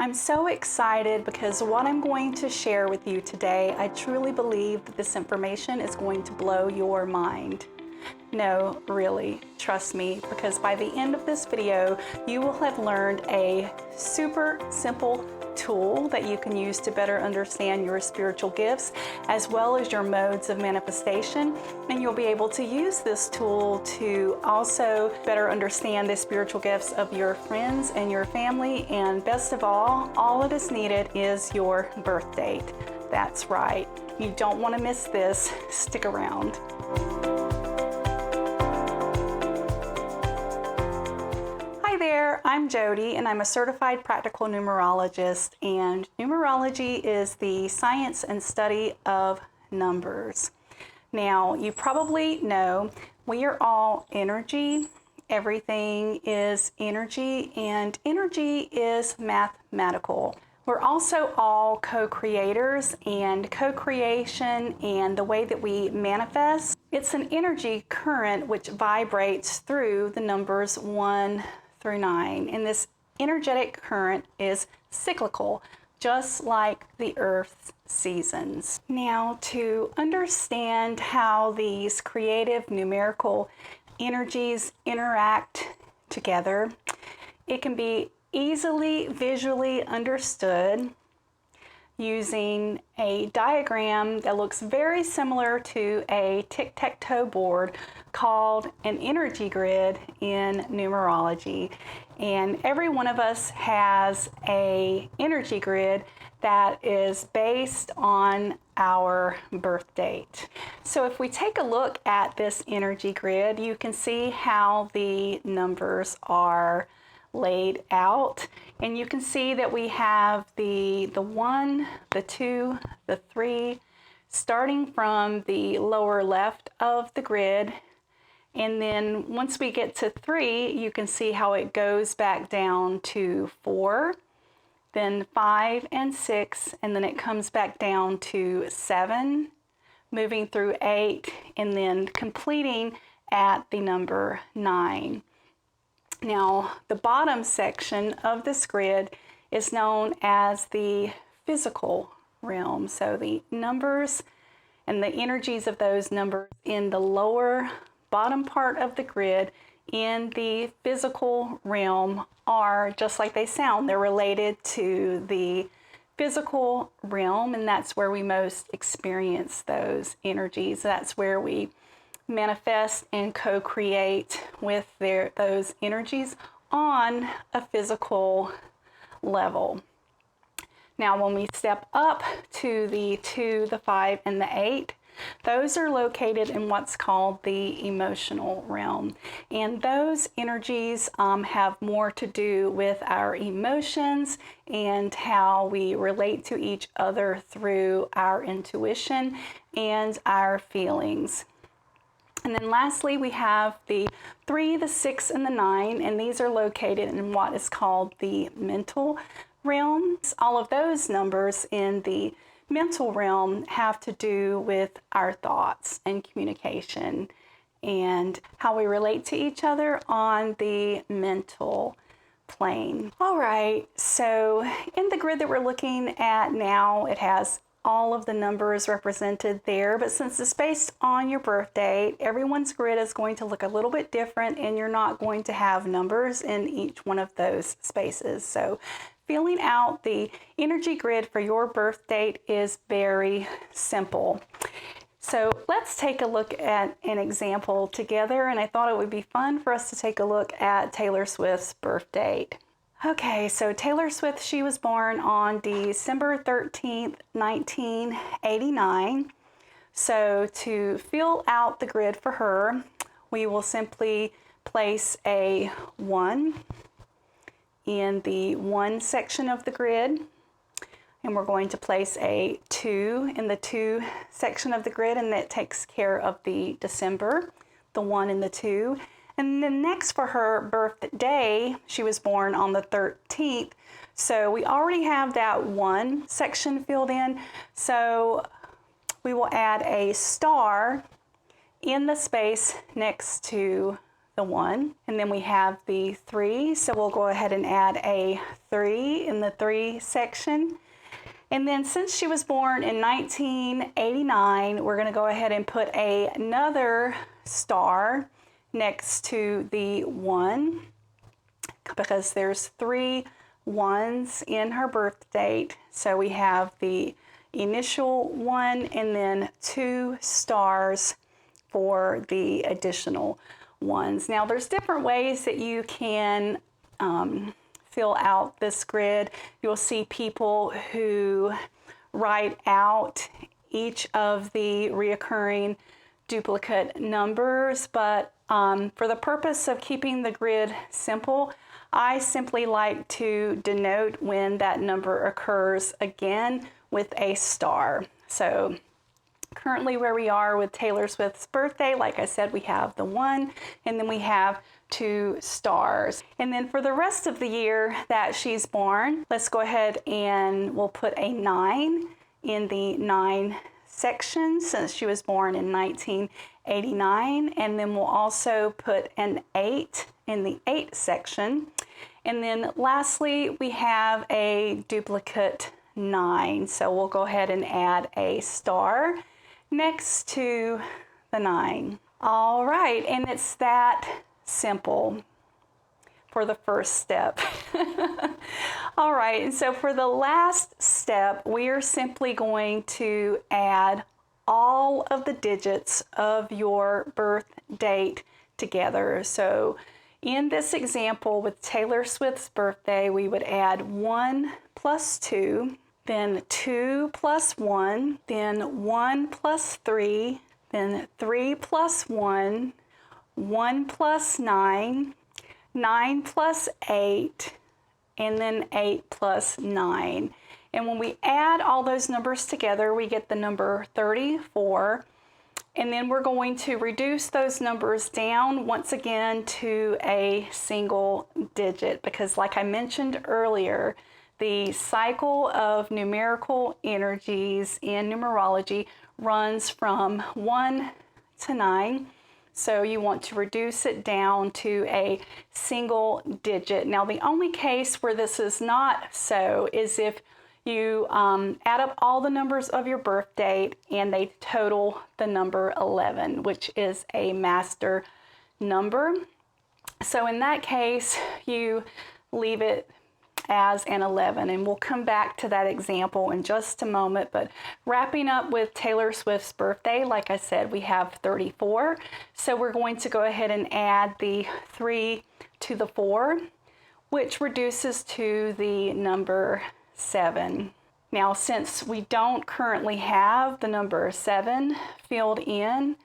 I'm so excited because what I'm going to share with you today, I truly believe that this information is going to blow your mind. No, really, trust me, because by the end of this video, you will have learned a super simple tool that you can use to better understand your spiritual gifts as well as your modes of manifestation. And you'll be able to use this tool to also better understand the spiritual gifts of your friends and your family. And best of all that is needed is your birth date. That's right. You don't want to miss this. Stick around. I'm Jody, and I'm a certified practical numerologist, and numerology is the science and study of numbers. Now, you probably know we are all energy. Everything is energy, and energy is mathematical. We're also all co-creators, and co-creation and the way that we manifest, it's an energy current which vibrates through the numbers 1 through 9, and this energetic current is cyclical, just like the Earth's seasons. Now, to understand how these creative numerical energies interact together, it can be easily visually understood using a diagram that looks very similar to a tic-tac-toe board called an energy grid in numerology. And every one of us has an energy grid that is based on our birth date. So if we take a look at this energy grid, you can see how the numbers are laid out, and you can see that we have the 1, the 2, the 3, starting from the lower left of the grid, and then once we get to 3, you can see how it goes back down to 4, then 5 and 6, and then it comes back down to 7, moving through 8, and then completing at the number 9. Now, the bottom section of this grid is known as the physical realm. So the numbers and the energies of those numbers in the lower bottom part of the grid in the physical realm are just like they sound. They're related to the physical realm, and that's where we most experience those energies. That's where we manifest and co-create with those energies on a physical level. Now, when we step up to the 2, the 5, and the 8, those are located in what's called the emotional realm. And those energies have more to do with our emotions and how we relate to each other through our intuition and our feelings. And then lastly, we have the 3, the 6, and the 9, and these are located in what is called the mental realm. All of those numbers in the mental realm have to do with our thoughts and communication and how we relate to each other on the mental plane. All right, so in the grid that we're looking at now, it has all of the numbers represented there, but since it's based on your birth date, everyone's grid is going to look a little bit different, and you're not going to have numbers in each one of those spaces. So filling out the energy grid for your birth date is very simple. So let's take a look at an example together, and I thought it would be fun for us to take a look at Taylor Swift's birth date. Okay, so Taylor Swift, she was born on December 13th, 1989. So to fill out the grid for her, we will simply place a 1 in the 1 section of the grid, and we're going to place a 2 in the 2 section of the grid, and that takes care of the December, the 1 and the 2. And then next for her birthday, she was born on the 13th. So we already have that 1 section filled in. So we will add a star in the space next to the 1, and then we have the 3, so we'll go ahead and add a 3 in the 3 section. And then since she was born in 1989, we're going to go ahead and put another star next to the 1, because there's 3 1s in her birth date. So we have the initial 1 and then 2 stars for the additional 1s. Now there's different ways that you can fill out this grid. You'll see people who write out each of the reoccurring duplicate numbers, but for the purpose of keeping the grid simple, I simply like to denote when that number occurs again with a star. So currently where we are with Taylor Swift's birthday, like I said, we have the 1 and then we have 2 stars. And then for the rest of the year that she's born, let's go ahead and we'll put a 9 in the 9 section since she was born in 1989, and then we'll also put an 8 in the 8 section. And then lastly, we have a duplicate 9, so we'll go ahead and add a star next to the 9. All right, and it's that simple for the first step. All right, and so for the last step, we are simply going to add all of the digits of your birth date together. So in this example with Taylor Swift's birthday, we would add 1 plus 2, then 2 plus 1, then 1 plus 3, then 3 plus 1, 1 plus 9, 9 plus 8, and then 8 plus 9. And when we add all those numbers together, we get the number 34. And then we're going to reduce those numbers down once again to a single digit, because like I mentioned earlier, the cycle of numerical energies in numerology runs from 1 to 9. So you want to reduce it down to a single digit. Now the only case where this is not so is if you add up all the numbers of your birth date and they total the number 11, which is a master number. So in that case, you leave it as an 11, and we'll come back to that example in just a moment. But wrapping up with Taylor Swift's birthday, like I said, we have 34. So we're going to go ahead and add the 3 to the 4, which reduces to the number 7. Now, since we don't currently have the number 7 filled in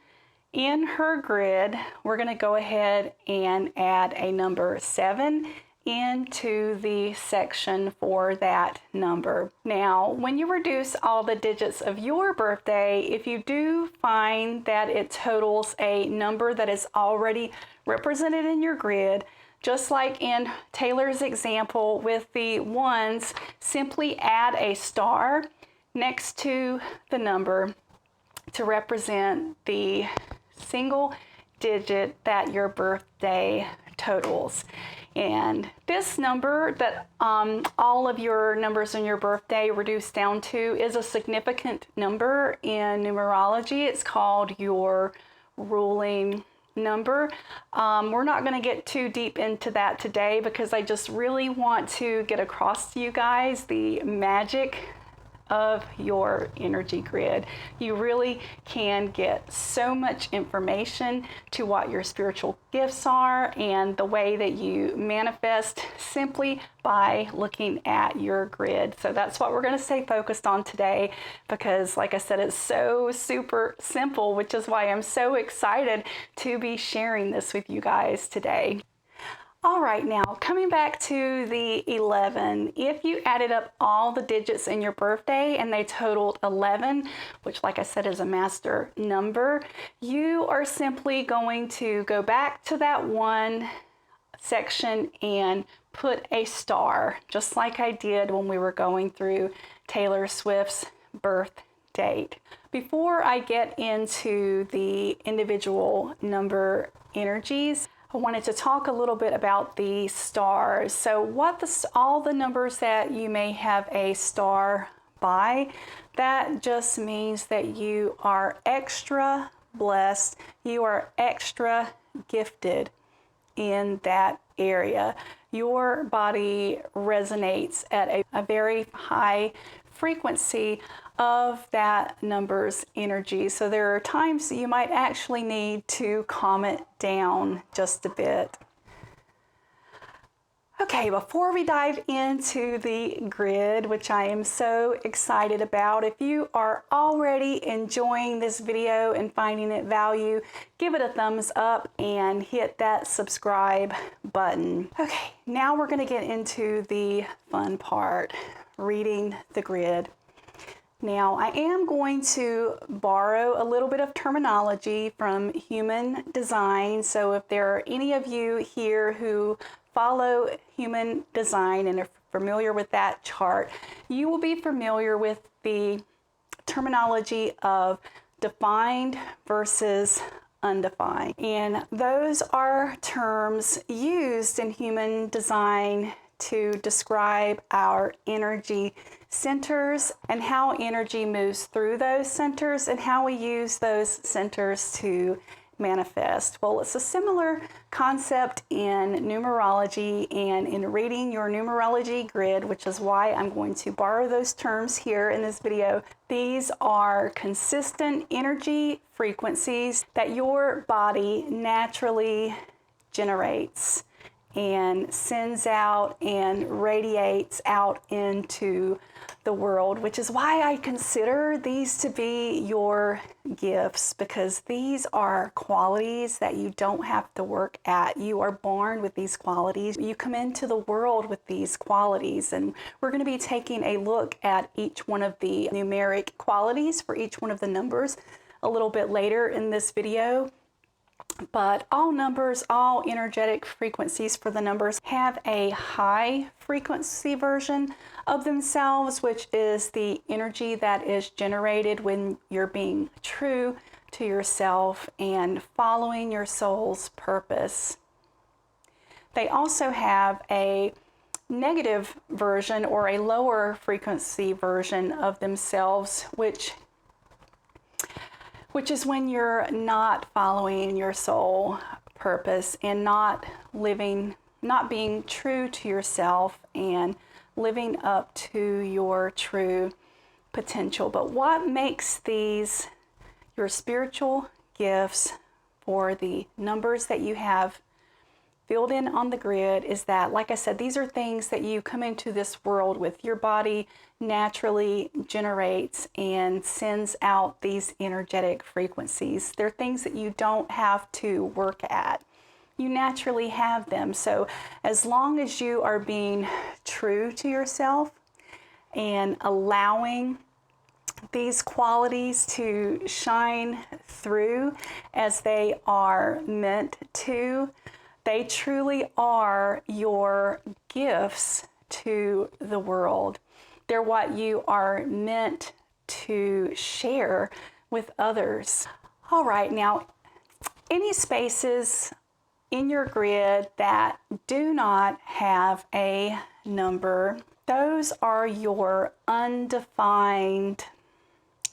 her grid, we're going to go ahead and add a number 7 into the section for that number. Now, when you reduce all the digits of your birthday, if you do find that it totals a number that is already represented in your grid, just like in Taylor's example with the 1s, simply add a star next to the number to represent the single digit that your birthday totals. And this number that all of your numbers on your birthday reduce down to is a significant number in numerology. It's called your ruling number. We're not going to get too deep into that today because I just really want to get across to you guys the magic of your energy grid. You really can get so much information to what your spiritual gifts are and the way that you manifest simply by looking at your grid. So that's what we're going to stay focused on today because, like I said, it's so super simple, which is why I'm so excited to be sharing this with you guys today. All right, now coming back to the 11, if you added up all the digits in your birthday and they totaled 11, which like I said is a master number, you are simply going to go back to that one section and put a star, just like I did when we were going through Taylor Swift's birth date. Before I get into the individual number energies, I wanted to talk a little bit about the stars. So all the numbers that you may have a star by, that just means that you are extra blessed, you are extra gifted in that area. Your body resonates at a very high frequency of that number's energy. So there are times that you might actually need to calm it down just a bit. Okay, before we dive into the grid, which I am so excited about, if you are already enjoying this video and finding it value, give it a thumbs up and hit that subscribe button. Okay, now we're going to get into the fun part, reading the grid. Now, I am going to borrow a little bit of terminology from human design. So if there are any of you here who follow human design and are familiar with that chart, you will be familiar with the terminology of defined versus undefined. And those are terms used in human design to describe our energy centers and how energy moves through those centers and how we use those centers to manifest. Well, it's a similar concept in numerology and in reading your numerology grid, which is why I'm going to borrow those terms here in this video. These are consistent energy frequencies that your body naturally generates and sends out and radiates out into the world, which is why I consider these to be your gifts, because these are qualities that you don't have to work at. You are born with these qualities. You come into the world with these qualities, and we're going to be taking a look at each one of the numeric qualities for each one of the numbers a little bit later in this video. But all numbers, all energetic frequencies for the numbers have a high frequency version of themselves, which is the energy that is generated when you're being true to yourself and following your soul's purpose. They also have a negative version or a lower frequency version of themselves, which is when you're not following your soul purpose and not being true to yourself and living up to your true potential. But what makes these your spiritual gifts for the numbers that you have filled in on the grid is that, like I said, these are things that you come into this world with. Your body naturally generates and sends out these energetic frequencies. They're things that you don't have to work at. You naturally have them. So as long as you are being true to yourself and allowing these qualities to shine through as they are meant to, they truly are your gifts to the world. They're what you are meant to share with others. All right, now, any spaces in your grid that do not have a number, those are your undefined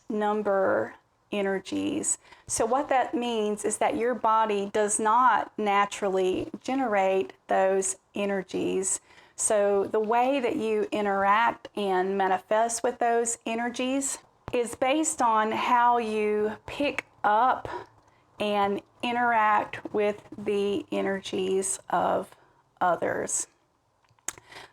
number energies. So what that means is that your body does not naturally generate those energies. So the way that you interact and manifest with those energies is based on how you pick up and interact with the energies of others.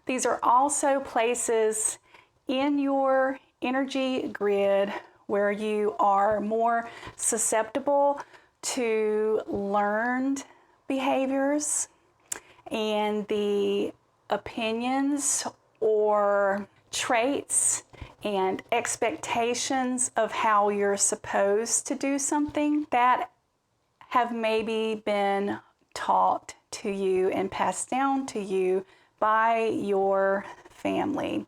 These are also places in your energy grid where you are more susceptible to learned behaviors and the opinions or traits and expectations of how you're supposed to do something that have maybe been taught to you and passed down to you by your family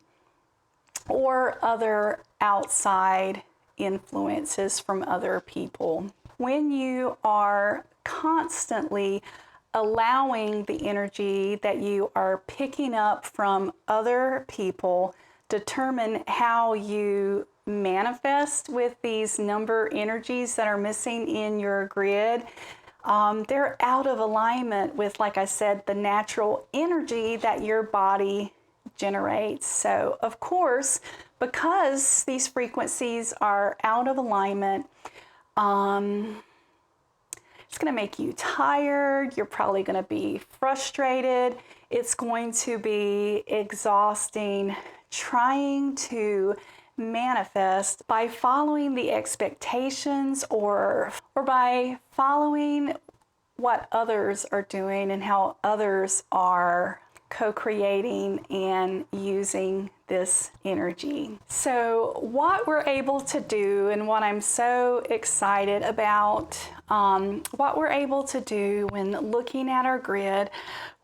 or other outside influences from other people. When you are constantly allowing the energy that you are picking up from other people determine how you manifest with these number energies that are missing in your grid. They're out of alignment with, like I said, the natural energy that your body generates. So, of course, because these frequencies are out of alignment, it's going to make you tired. You're probably going to be frustrated. It's going to be exhausting trying to manifest by following the expectations or by following what others are doing and how others are co-creating and using this energy. So what we're able to do, and what I'm so excited about, what we're able to do when looking at our grid,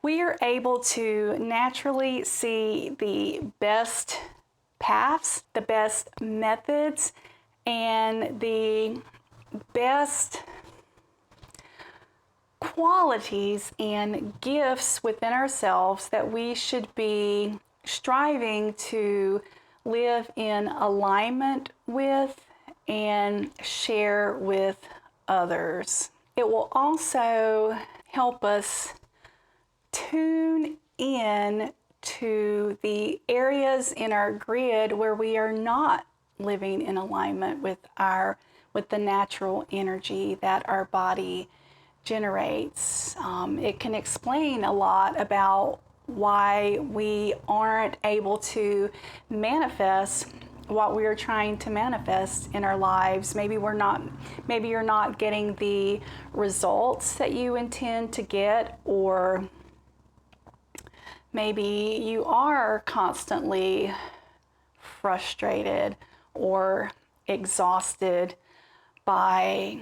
we are able to naturally see the best paths, the best methods, and the best qualities and gifts within ourselves that we should be striving to live in alignment with and share with others. It will also help us tune in to the areas in our grid where we are not living in alignment with the natural energy that our body generates. It can explain a lot about why we aren't able to manifest what we are trying to manifest in our lives. Maybe you're not getting the results that you intend to get, or maybe you are constantly frustrated or exhausted by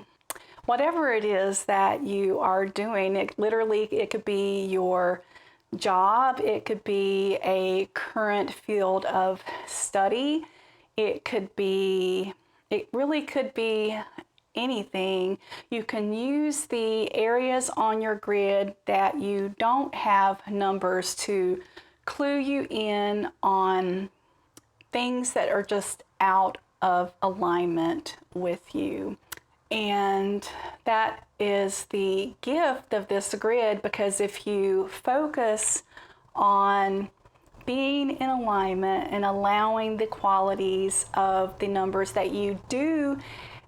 whatever it is that you are doing. It could be your job, it could be a current field of study, it really could be anything. You can use the areas on your grid that you don't have numbers to clue you in on things that are just out of alignment with you. And that is the gift of this grid, because if you focus on being in alignment and allowing the qualities of the numbers that you do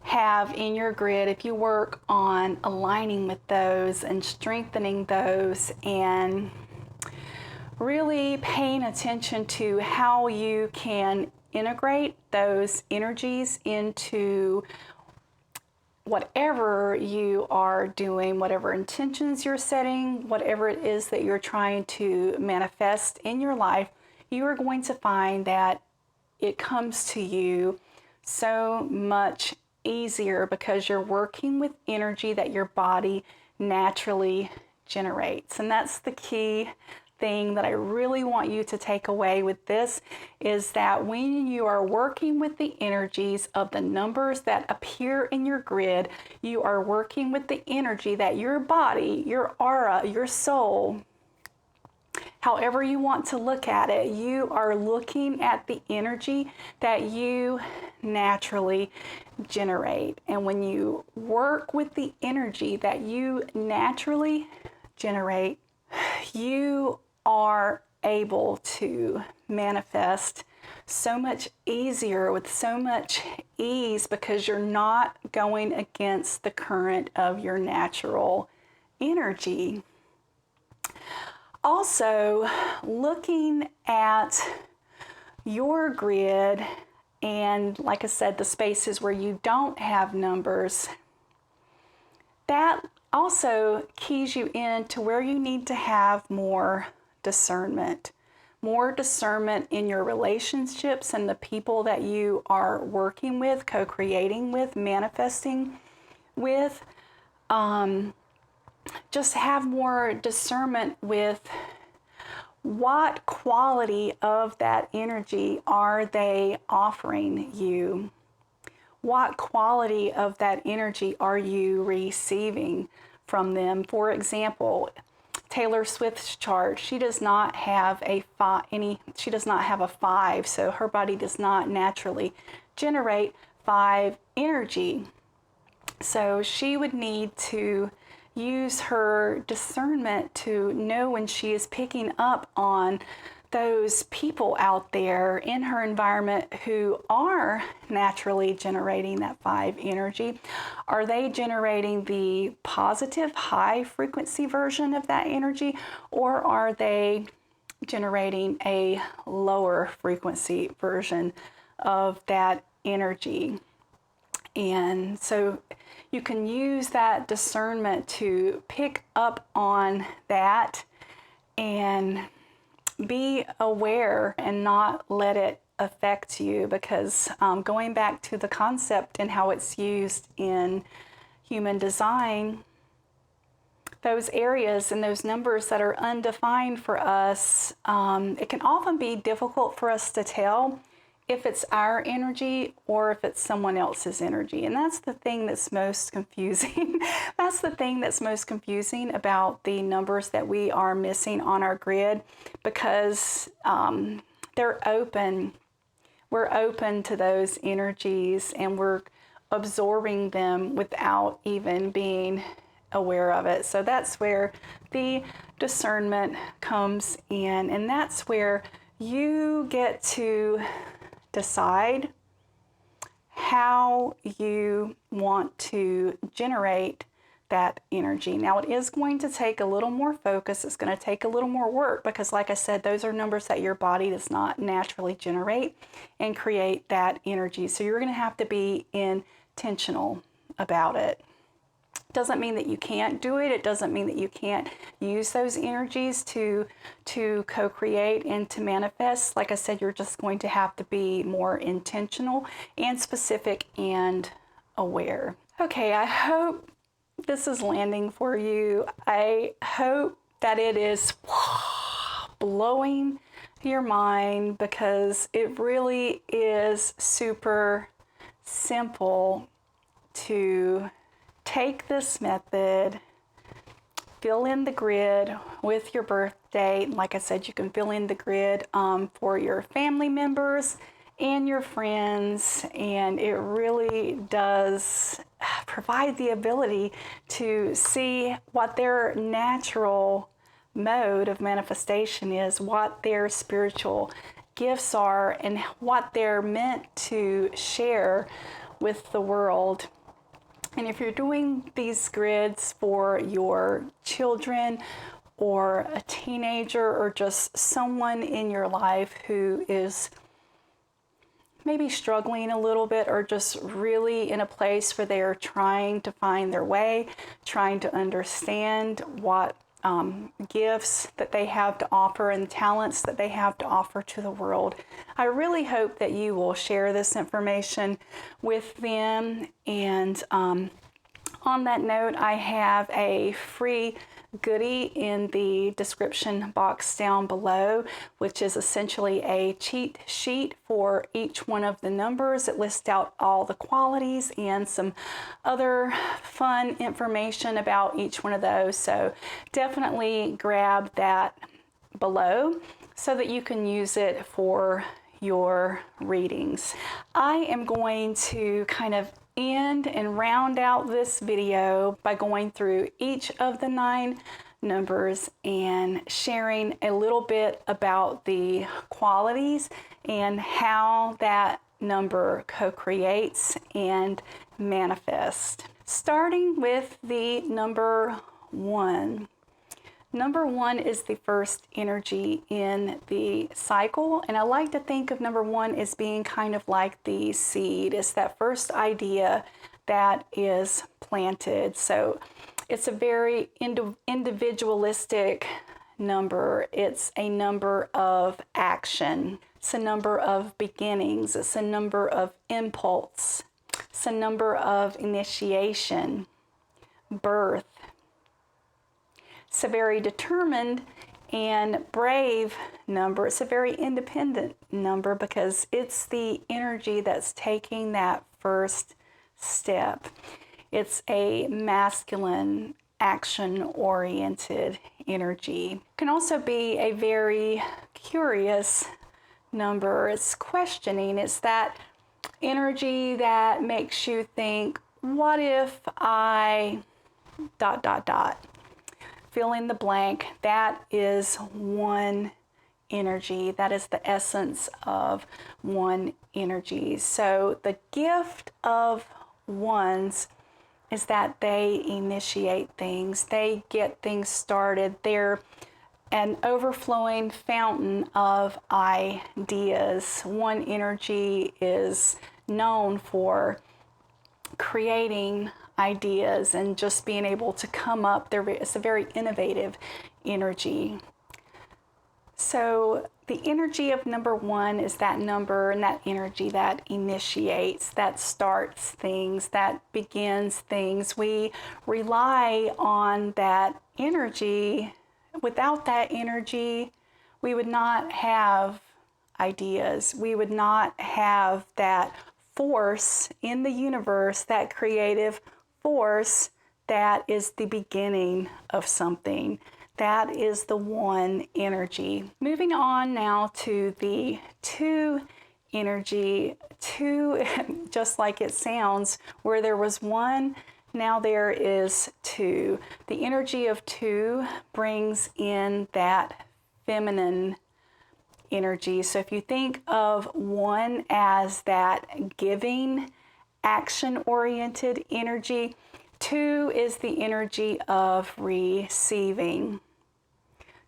have in your grid, if you work on aligning with those and strengthening those and really paying attention to how you can integrate those energies into whatever you are doing, whatever intentions you're setting, whatever it is that you're trying to manifest in your life, you are going to find that it comes to you so much easier because you're working with energy that your body naturally generates. And that's the key thing that I really want you to take away with this, is that when you are working with the energies of the numbers that appear in your grid, you are working with the energy that your body, your aura, your soul, however you want to look at it, you are looking at the energy that you naturally generate. And when you work with the energy that you naturally generate, you are able to manifest so much easier, with so much ease, because you're not going against the current of your natural energy. Also, looking at your grid and, like I said, the spaces where you don't have numbers, that also keys you in to where you need to have more discernment in your relationships and the people that you are working with, co-creating with, manifesting with. Just have more discernment with what quality of that energy are they offering you. What quality of that energy are you receiving from them? For example, Taylor Swift's chart, she does not have a she does not have a 5, so her body does not naturally generate 5 energy. So she would need to use her discernment to know when she is picking up on those people out there in her environment who are naturally generating that 5 energy. Are they generating the positive high frequency version of that energy, or are they generating a lower frequency version of that energy? And so you can use that discernment to pick up on that and be aware and not let it affect you, because going back to the concept and how it's used in human design, those areas and those numbers that are undefined for us, it can often be difficult for us to tell if it's our energy or if it's someone else's energy. And that's the thing that's most confusing. That's the thing that's most confusing about the numbers that we are missing on our grid, because they're open. We're open to those energies and we're absorbing them without even being aware of it. So that's where the discernment comes in, and that's where you get to decide how you want to generate that energy. Now, it is going to take a little more focus. It's going to take a little more work, because like I said, those are numbers that your body does not naturally generate and create that energy. So you're going to have to be intentional about it. Doesn't mean that you can't do it. It doesn't mean that you can't use those energies to co-create and to manifest. Like I said, you're just going to have to be more intentional and specific and aware. Okay, I hope this is landing for you. I hope that it is blowing your mind, because it really is super simple to take this method, fill in the grid with your birth date. Like I said, you can fill in the grid for your family members and your friends, and it really does provide the ability to see what their natural mode of manifestation is, what their spiritual gifts are, and what they're meant to share with the world. And if you're doing these grids for your children or a teenager or just someone in your life who is maybe struggling a little bit, or just really in a place where they're trying to find their way, trying to understand what gifts that they have to offer and talents that they have to offer to the world, I really hope that you will share this information with them. And on that note, I have a free goodie in the description box down below, which is essentially a cheat sheet for each one of the numbers. It lists out all the qualities and some other fun information about each one of those. So definitely grab that below so that you can use it for your readings. I am going to kind of end and round out this video by going through each of the 9 numbers and sharing a little bit about the qualities and how that number co-creates and manifests. Starting with the number 1. Number 1 is the first energy in the cycle, and I like to think of number 1 as being kind of like the seed. It's that first idea that is planted. So it's a very individualistic number. It's a number of action. It's a number of beginnings. It's a number of impulse. It's a number of initiation, birth. It's a very determined and brave number. It's a very independent number because it's the energy that's taking that first step. It's a masculine action-oriented energy. It can also be a very curious number. It's questioning. It's that energy that makes you think, what if I ... Fill in the blank. That is one energy. That is the essence of one energy. So the gift of ones is that they initiate things. They get things started. They're an overflowing fountain of ideas. One energy is known for creating ideas and just being able to come up. It's a very innovative energy. So the energy of number one is that number and that energy that initiates, that starts things, that begins things. We rely on that energy. Without that energy, we would not have ideas. We would not have that force in the universe, that creative force that is the beginning of something. That is the one energy. Moving on now to the two energy. Two, just like it sounds, where there was one, now there is two. The energy of two brings in that feminine energy. So if you think of one as that giving, action-oriented energy, two is the energy of receiving.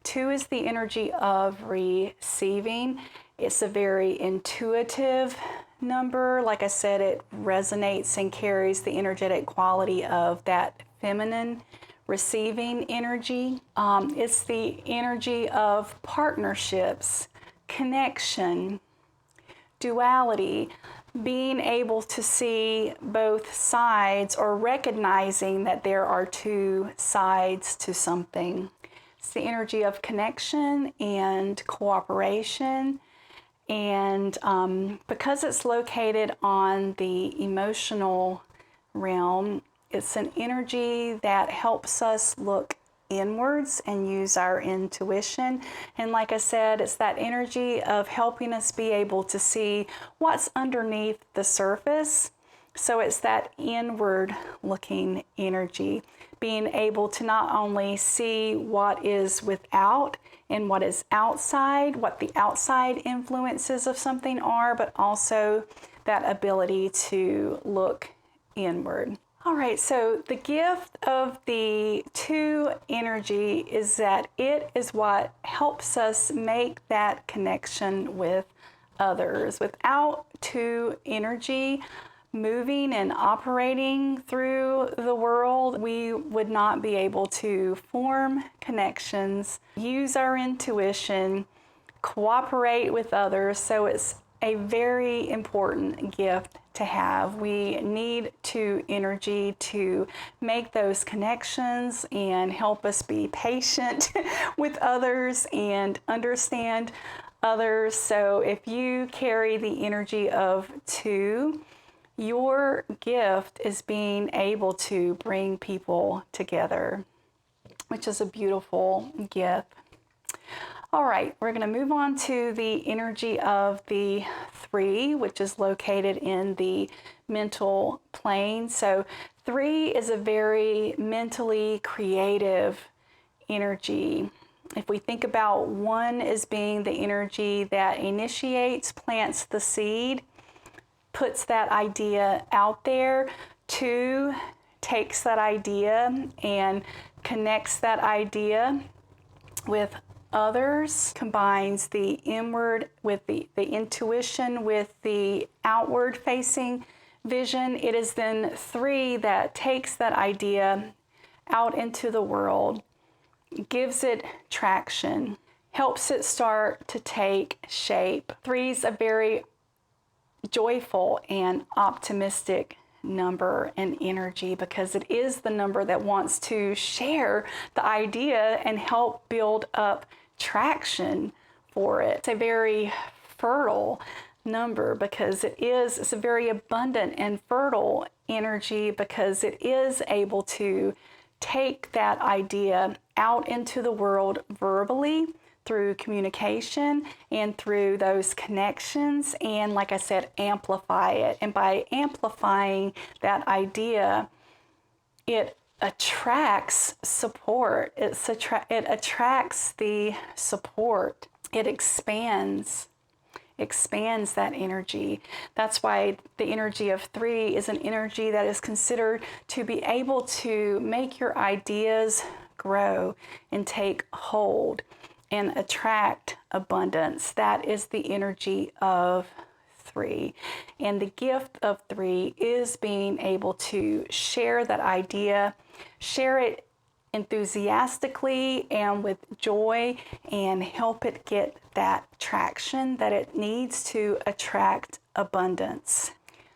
Two is the energy of receiving. It's a very intuitive number. Like I said, it resonates and carries the energetic quality of that feminine receiving energy. It's the energy of partnerships, connection, duality, being able to see both sides or recognizing that there are two sides to something. It's the energy of connection and cooperation. And because it's located on the emotional realm, it's an energy that helps us look inwards and use our intuition. And like I said, it's that energy of helping us be able to see what's underneath the surface. So it's that inward looking energy, being able to not only see what is without and what is outside, what the outside influences of something are, but also that ability to look inward. All right, so the gift of the two energy is that it is what helps us make that connection with others. Without two energy moving and operating through the world, we would not be able to form connections, use our intuition, cooperate with others. So it's a very important gift to have. We need two energy to make those connections and help us be patient with others and understand others. So if you carry the energy of two, your gift is being able to bring people together, which is a beautiful gift. All right, we're going to move on to the energy of the three, which is located in the mental plane. So three is a very mentally creative energy. If we think about one as being the energy that initiates, plants the seed, puts that idea out there, two takes that idea and connects that idea with others, combines the inward with the intuition with the outward facing vision. It is then three that takes that idea out into the world, gives it traction, helps it start to take shape. Three is a very joyful and optimistic number and energy because it is the number that wants to share the idea and help build up traction for it. It's a very fertile number because it's a very abundant and fertile energy because it is able to take that idea out into the world verbally through communication and through those connections, and like I said, amplify it. And by amplifying that idea, it attracts support. It attracts the support. It expands that energy. That's why the energy of 3 is an energy that is considered to be able to make your ideas grow and take hold and attract abundance. That is the energy of 3. And the gift of 3 is being able to share that idea, share it enthusiastically and with joy, and help it get that traction that it needs to attract abundance.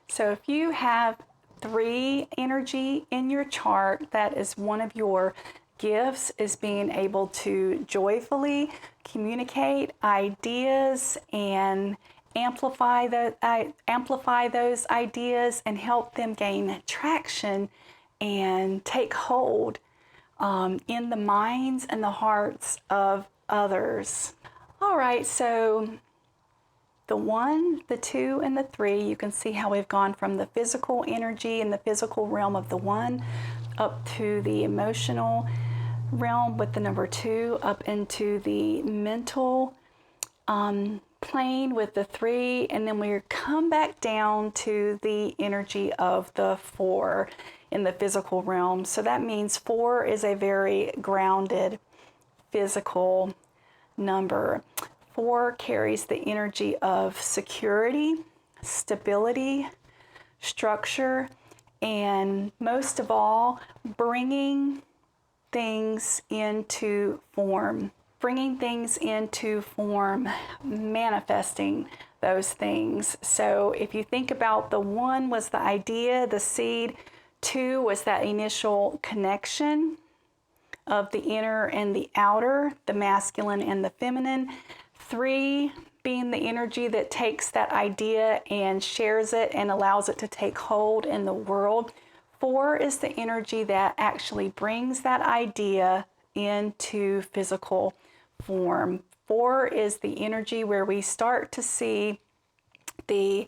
So if you have 3 energy in your chart, that is one of your gifts, is being able to joyfully communicate ideas and amplify those ideas and help them gain traction and take hold in the minds and the hearts of others. All right, so the 1, the 2, and the 3, you can see how we've gone from the physical energy and the physical realm of the 1 up to the emotional realm with the number 2, up into the mental plane with the 3, and then we come back down to the energy of the 4 in the physical realm. So that means 4 is a very grounded physical number. 4 carries the energy of security, stability, structure, and most of all, bringing things into form. Bringing things into form, manifesting those things. So if you think about the 1 was the idea, the seed, 2 was that initial connection of the inner and the outer, the masculine and the feminine. 3 being the energy that takes that idea and shares it and allows it to take hold in the world. 4 is the energy that actually brings that idea into physical form. 4 is the energy where we start to see the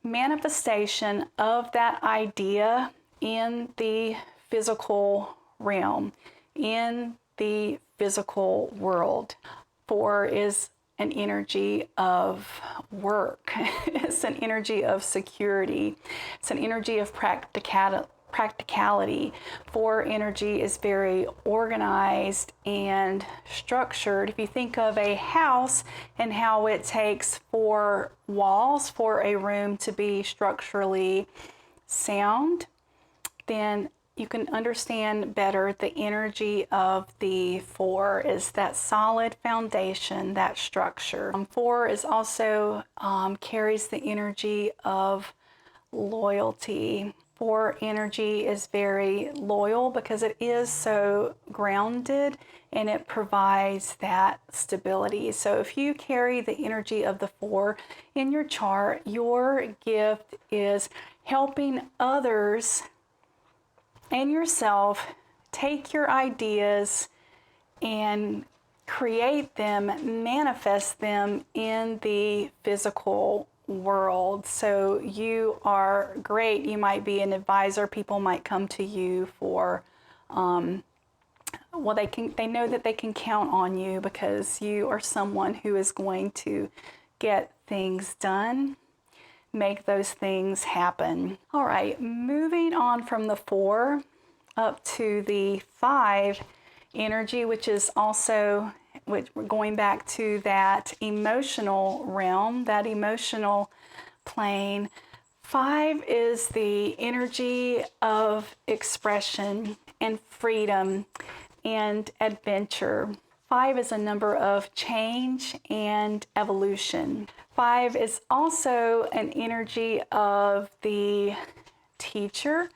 manifestation of that idea in the physical realm, in the physical world. 4 is an energy of work. It's an energy of security. It's an energy of practicality. 4 energy is very organized and structured. If you think of a house and how it takes 4 walls for a room to be structurally sound, then you can understand better the energy of the 4 is that solid foundation, that structure. 4 is also carries the energy of loyalty. 4 energy is very loyal because it is so grounded and it provides that stability. So if you carry the energy of the 4 in your chart, your gift is helping others and yourself take your ideas and create them, manifest them in the physical world. So you are great. You might be an advisor. People might come to you for, well, they know that they can count on you because you are someone who is going to get things done, make those things happen. All right, moving on from the 4 up to the 5 energy, which is also, which we're going back to that emotional realm, that emotional plane. 5 is the energy of expression and freedom and adventure. 5 is a number of change and evolution. 5 is also an energy of the teacher.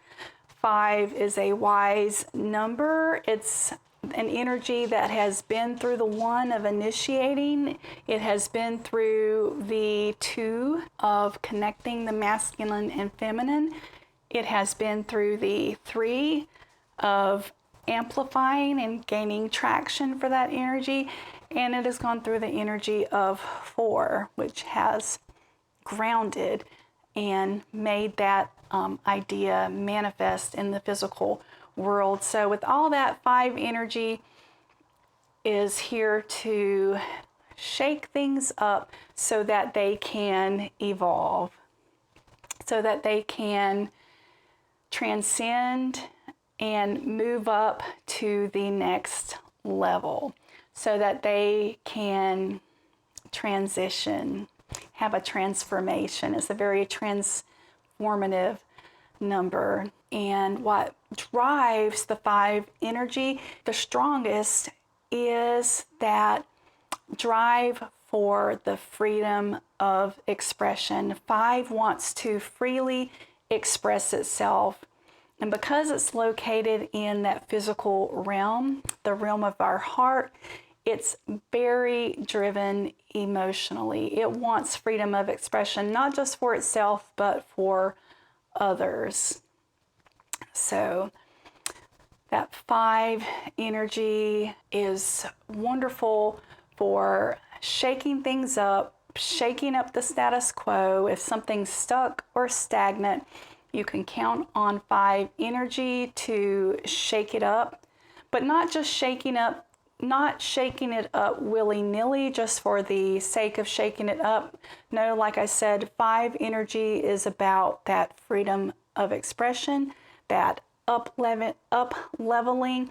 5 is a wise number. It's an energy that has been through the 1 of initiating. It has been through the 2 of connecting the masculine and feminine. It has been through the 3 of amplifying and gaining traction for that energy. And it has gone through the energy of 4, which has grounded and made that idea manifest in the physical world. So with all that, 5 energy is here to shake things up so that they can evolve, so that they can transcend and move up to the next level, so that they can transition, have a transformation. It's a very transformative number. And what drives the 5 energy the strongest is that drive for the freedom of expression. 5 wants to freely express itself. And because it's located in that physical realm, the realm of our heart, it's very driven emotionally. It wants freedom of expression, not just for itself, but for others. So that 5 energy is wonderful for shaking things up, shaking up the status quo. If something's stuck or stagnant, you can count on 5 energy to shake it up, but not just shaking up, not shaking it up willy-nilly just for the sake of shaking it up. No, like I said, 5 energy is about that freedom of expression, that up leveling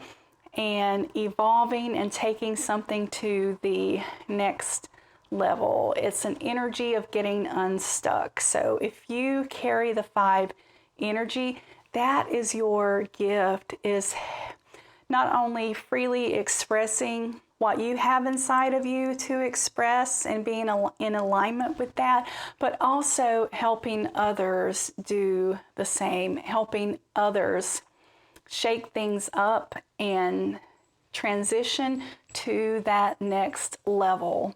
and evolving and taking something to the next level. It's an energy of getting unstuck. So if you carry the 5 energy, that is your gift, is not only freely expressing what you have inside of you to express and being in alignment with that, but also helping others do the same, helping others shake things up and transition to that next level.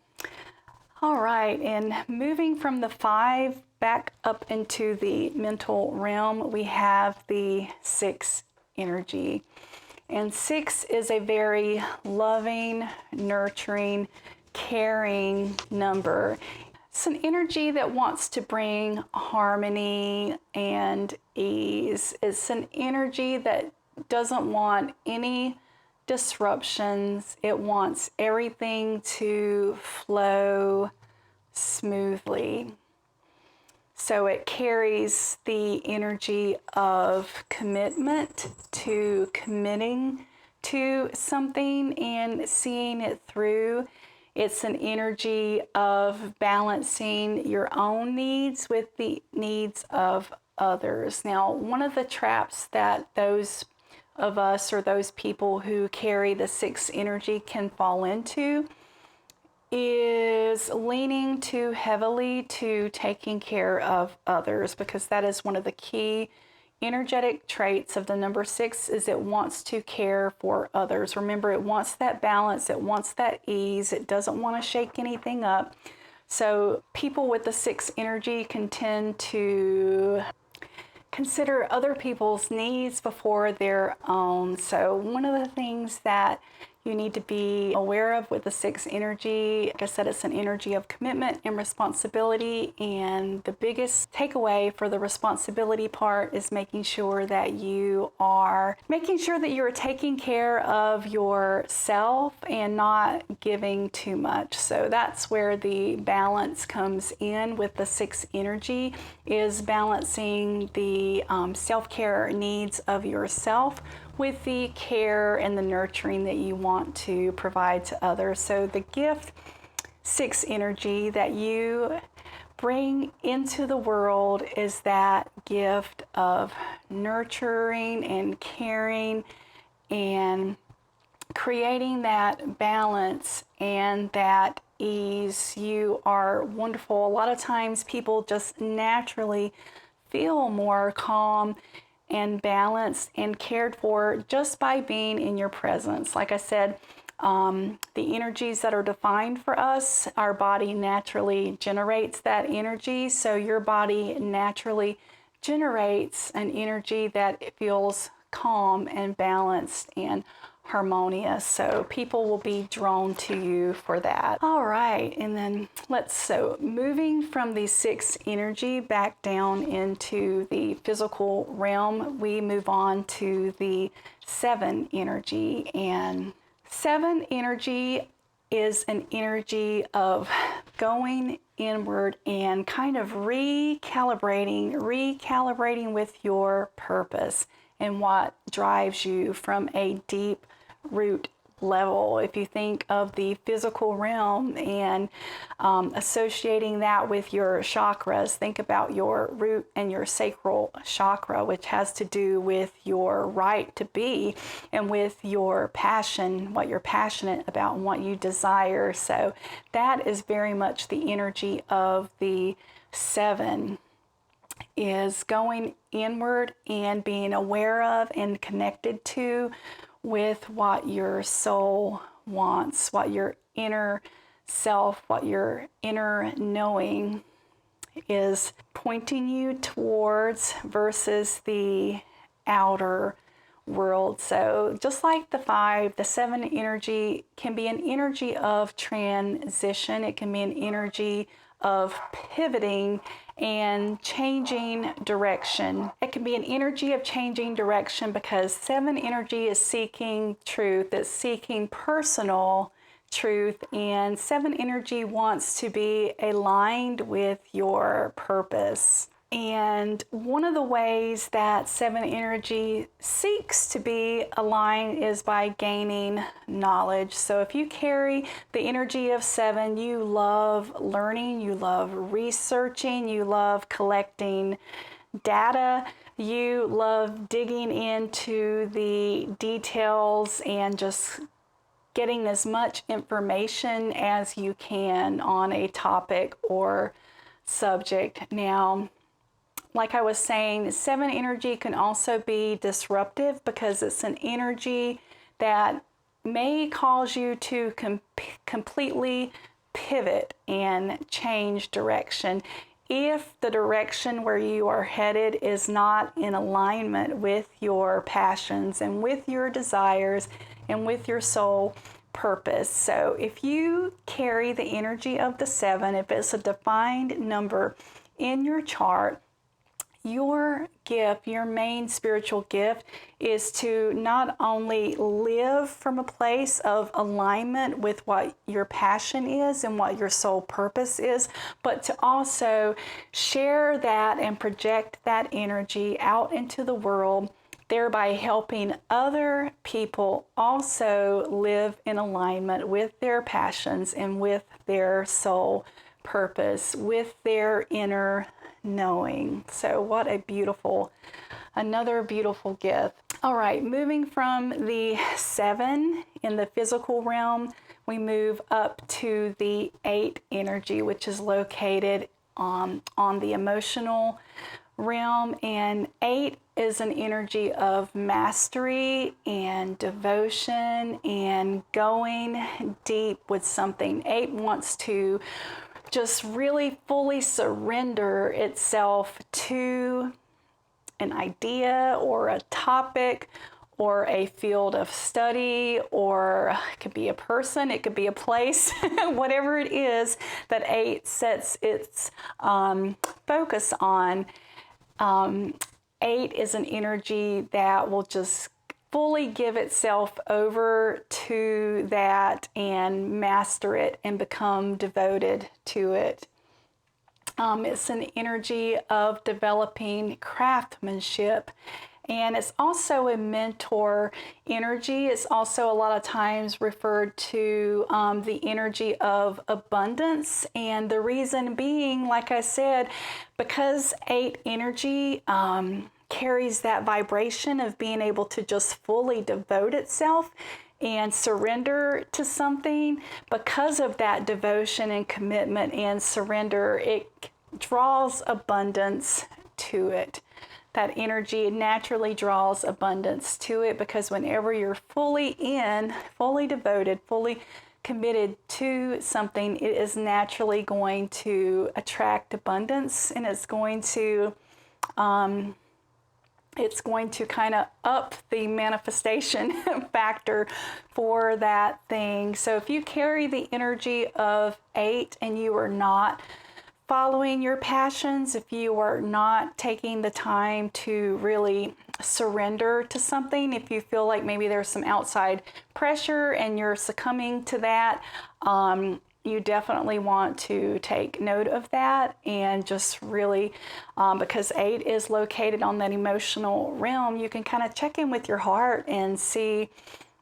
All right, and moving from the 5 back up into the mental realm, we have the 6 energy. And 6 is a very loving, nurturing, caring number. It's an energy that wants to bring harmony and ease. It's an energy that doesn't want any disruptions. It wants everything to flow smoothly. So it carries the energy of commitment, to committing to something and seeing it through. It's an energy of balancing your own needs with the needs of others. Now, one of the traps that those of us or those people who carry the 6 energy can fall into is leaning too heavily to taking care of others, because that is one of the key energetic traits of the number 6, is it wants to care for others. Remember, it wants that balance, it wants that ease, it doesn't want to shake anything up. So people with the 6 energy can tend to consider other people's needs before their own. So one of the things that you need to be aware of with the 6 energy, like I said, it's an energy of commitment and responsibility. And the biggest takeaway for the responsibility part is making sure that you are taking care of yourself and not giving too much. So that's where the balance comes in with the 6 energy, is balancing the self-care needs of yourself with the care and the nurturing that you want to provide to others. So the gift 6 energy that you bring into the world is that gift of nurturing and caring and creating that balance and that ease. You are wonderful. A lot of times people just naturally feel more calm and balanced and cared for just by being in your presence. Like I said, the energies that are defined for us, our body naturally generates that energy. So your body naturally generates an energy that feels calm and balanced and harmonious. So people will be drawn to you for that. All right, and then so moving from the 6 energy back down into the physical realm, we move on to the 7 energy. And 7 energy is an energy of going inward and kind of recalibrating with your purpose and what drives you from a deep root level. If you think of the physical realm and associating that with your chakras, think about your root and your sacral chakra, which has to do with your right to be and with your passion, what you're passionate about and what you desire. So that is very much the energy of the 7, is going inward and being aware of and connected to with what your soul wants, what your inner self, what your inner knowing is pointing you towards versus the outer world. So just like the 5, the 7 energy can be an energy of transition. It can be an energy of pivoting and changing direction. It can be an energy of changing direction because 7 energy is seeking truth, it's seeking personal truth, and 7 energy wants to be aligned with your purpose. And one of the ways that 7 energy seeks to be aligned is by gaining knowledge. So if you carry the energy of 7, you love learning, you love researching, you love collecting data, you love digging into the details and just getting as much information as you can on a topic or subject. Now, like I was saying, 7 energy can also be disruptive because it's an energy that may cause you to completely pivot and change direction if the direction where you are headed is not in alignment with your passions and with your desires and with your soul purpose. So if you carry the energy of the 7, if it's a defined number in your chart, your gift, your main spiritual gift, is to not only live from a place of alignment with what your passion is and what your soul purpose is, but to also share that and project that energy out into the world, thereby helping other people also live in alignment with their passions and with their soul purpose, with their inner knowing. So what a another beautiful gift. All right, moving from the 7 in the physical realm, we move up to the 8 energy, which is located on the emotional realm. And 8 is an energy of mastery and devotion and going deep with something. 8 wants to just really fully surrender itself to an idea or a topic or a field of study, or it could be a person, it could be a place, whatever it is that 8 sets its focus on. 8 is an energy that will just fully give itself over to that and master it and become devoted to it. It's an energy of developing craftsmanship, and it's also a mentor energy. It's also a lot of times referred to the energy of abundance, and the reason being, like I said, because 8 energy carries that vibration of being able to just fully devote itself and surrender to something. Because of that devotion and commitment and surrender, it draws abundance to it. That energy naturally draws abundance to it, because whenever you're fully devoted, fully committed to something, it is naturally going to attract abundance, and it's going to it's going to kind of up the manifestation factor for that thing. So if you carry the energy of 8 and you are not following your passions, if you are not taking the time to really surrender to something, if you feel like maybe there's some outside pressure and you're succumbing to that, you definitely want to take note of that and just really, because 8 is located on that emotional realm, you can kind of check in with your heart and see,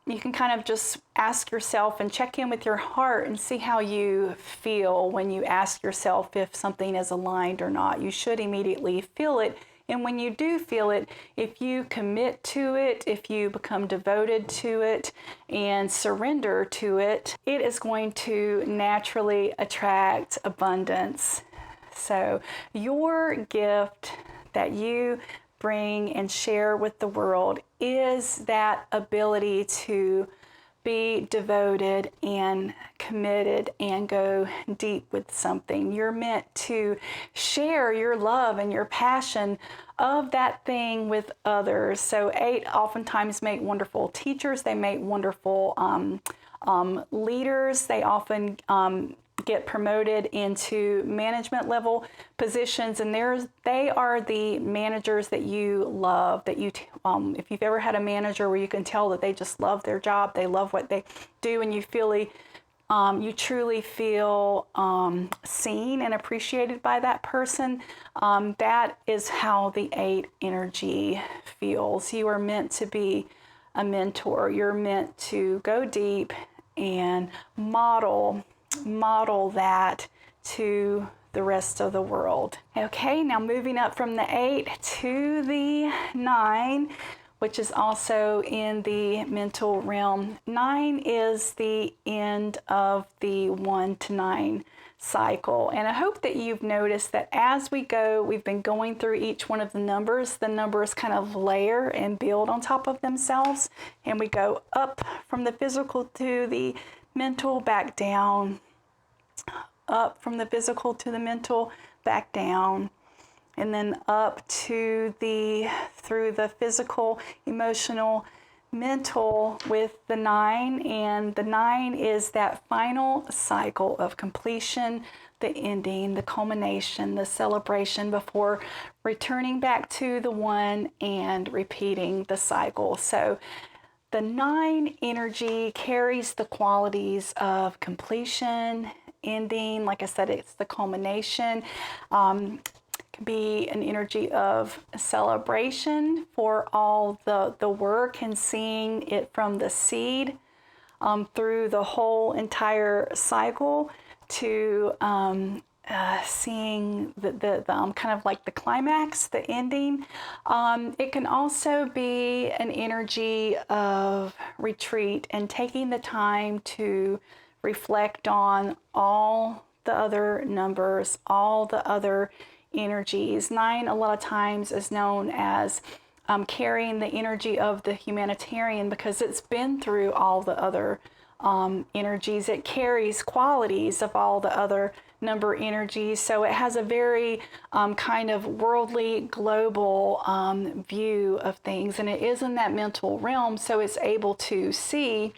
you can kind of just ask yourself and check in with your heart and see how you feel when you ask yourself if something is aligned or not. You should immediately feel it. And when you do feel it, if you commit to it, if you become devoted to it and surrender to it, it is going to naturally attract abundance. So your gift that you bring and share with the world is that ability to be devoted and committed and go deep with something. You're meant to share your love and your passion of that thing with others. So 8 oftentimes make wonderful teachers. They make wonderful leaders. They often get promoted into management level positions, and they are the managers that you love, that you if you've ever had a manager where you can tell that they just love their job, they love what they do, and you truly feel seen and appreciated by that person. That is how the 8 energy feels. You are meant to be a mentor. You're meant to go deep and model that to the rest of the world. Okay, now moving up from the 8 to the 9, which is also in the mental realm. 9 is the end of the 1 to 9 cycle. And I hope that you've noticed that as we go, we've been going through each one of the numbers kind of layer and build on top of themselves. And we go up from the physical to the mental, back down, up from the physical to the mental, back down, and then up to through the physical, emotional, mental with the 9. And the 9 is that final cycle of completion, the ending, the culmination, the celebration before returning back to the 1 and repeating the cycle. So the 9 energy carries the qualities of completion, ending. Like I said, it's the culmination. Can be an energy of celebration for all the work and seeing it from the seed through the whole entire cycle to seeing the kind of like the climax, the ending. It can also be an energy of retreat and taking the time to reflect on all the other numbers, all the other energies. 9 a lot of times is known as carrying the energy of the humanitarian because it's been through all the other energies. It carries qualities of all the other number energies. So it has a very kind of worldly, global view of things, and it is in that mental realm. So it's able to see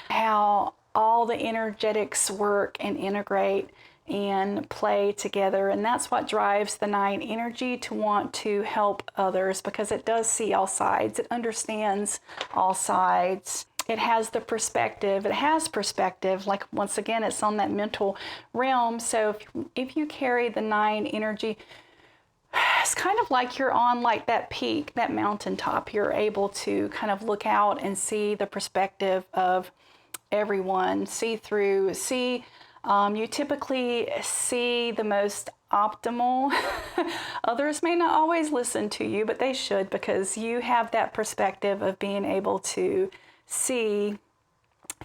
how all the energetics work and integrate and play together. And that's what drives the 9 energy to want to help others, because it does see all sides. It understands all sides. It has the perspective. It has perspective. Like, once again, it's on that mental realm. So if you carry the 9 energy, it's kind of like you're on like that peak, that mountaintop. You're able to kind of look out and see the perspective of everyone, you typically see the most optimal. Others may not always listen to you, but they should, because you have that perspective of being able to see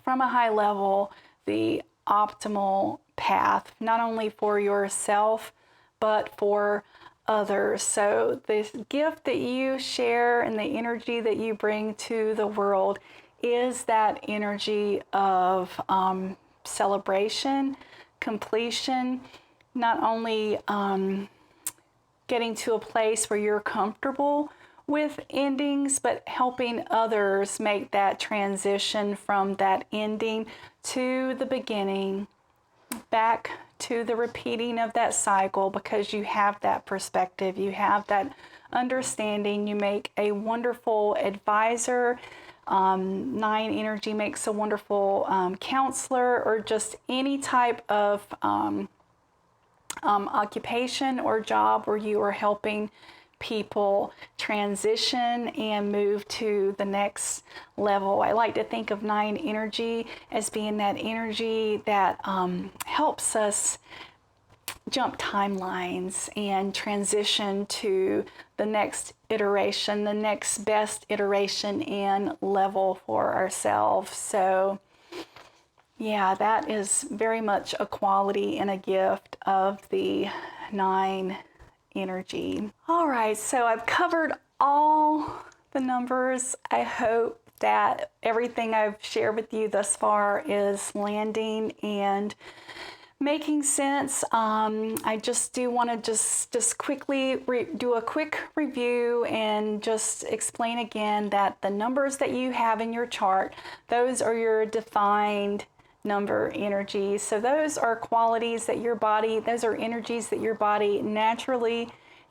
from a high level the optimal path, not only for yourself, but for others. So the gift that you share and the energy that you bring to the world is that energy of celebration, completion, not only getting to a place where you're comfortable with endings, but helping others make that transition from that ending to the beginning, back to the repeating of that cycle, because you have that perspective, you have that understanding. You make a wonderful advisor. 9 energy makes a wonderful counselor, or just any type of occupation or job where you are helping people transition and move to the next level. I like to think of 9 energy as being that energy that helps us jump timelines and transition to the next iteration, the next best iteration and level for ourselves. So yeah, that is very much a quality and a gift of the 9 energy. All right, so I've covered all the numbers. I hope that everything I've shared with you thus far is landing and making sense. I just do want to just quickly do a quick review and just explain again that the numbers that you have in your chart, those are your defined number energies. So those are qualities that your body, those are energies that your body naturally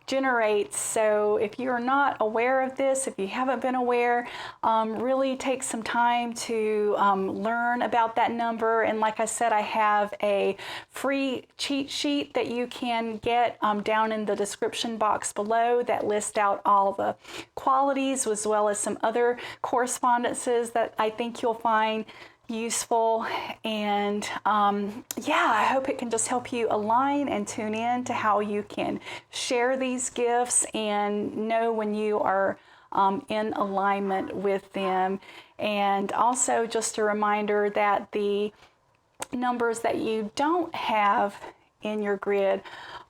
generates. So if you're not aware of this, if you haven't been aware, really take some time to learn about that number. And like I said, I have a free cheat sheet that you can get down in the description box below that lists out all the qualities, as well as some other correspondences that I think you'll find useful. And yeah, I hope it can just help you align and tune in to how you can share these gifts and know when you are in alignment with them. And also just a reminder that the numbers that you don't have in your grid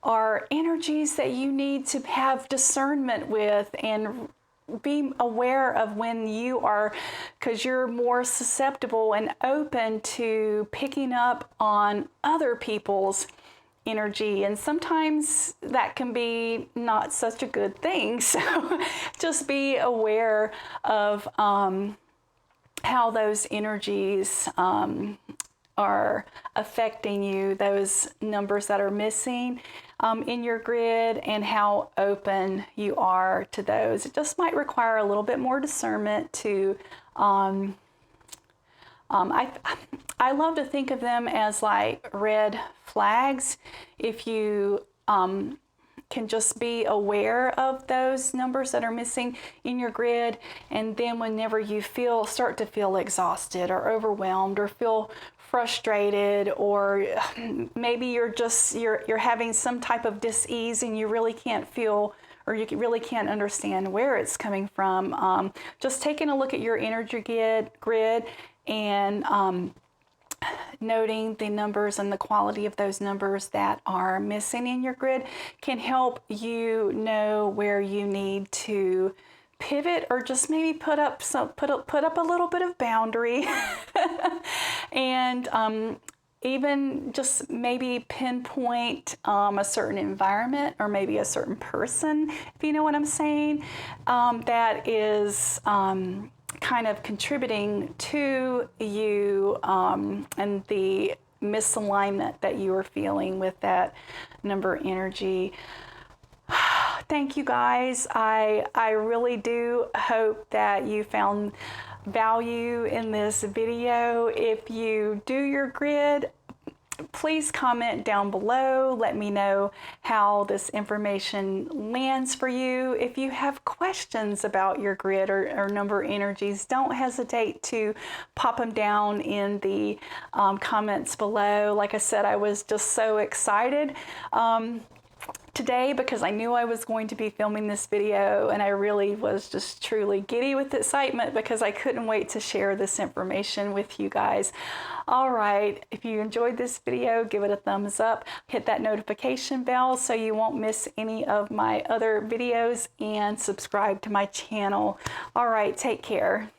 are energies that you need to have discernment with and be aware of when you are, because you're more susceptible and open to picking up on other people's energy, and sometimes that can be not such a good thing. So just be aware of how those energies are affecting you, those numbers that are missing in your grid, and how open you are to those. It just might require a little bit more discernment to, I love to think of them as like red flags. If you can just be aware of those numbers that are missing in your grid, and then whenever you start to feel exhausted or overwhelmed or feel frustrated, or maybe you're having some type of dis-ease and you really can't feel, or you really can't understand where it's coming from, just taking a look at your energy grid and noting the numbers and the quality of those numbers that are missing in your grid can help you know where you need to pivot, or just maybe put up a little bit of boundary and even just maybe pinpoint a certain environment or maybe a certain person, if you know what I'm saying, that is kind of contributing to you and the misalignment that you are feeling with that number energy. Thank you guys. I really do hope that you found value in this video. If you do your grid, please comment down below. Let me know how this information lands for you. If you have questions about your grid or number energies, don't hesitate to pop them down in the comments below. Like I said, I was just so excited today because I knew I was going to be filming this video, and I really was just truly giddy with excitement because I couldn't wait to share this information with you guys. All right, if you enjoyed this video, give it a thumbs up, hit that notification bell so you won't miss any of my other videos, and subscribe to my channel. All right, take care.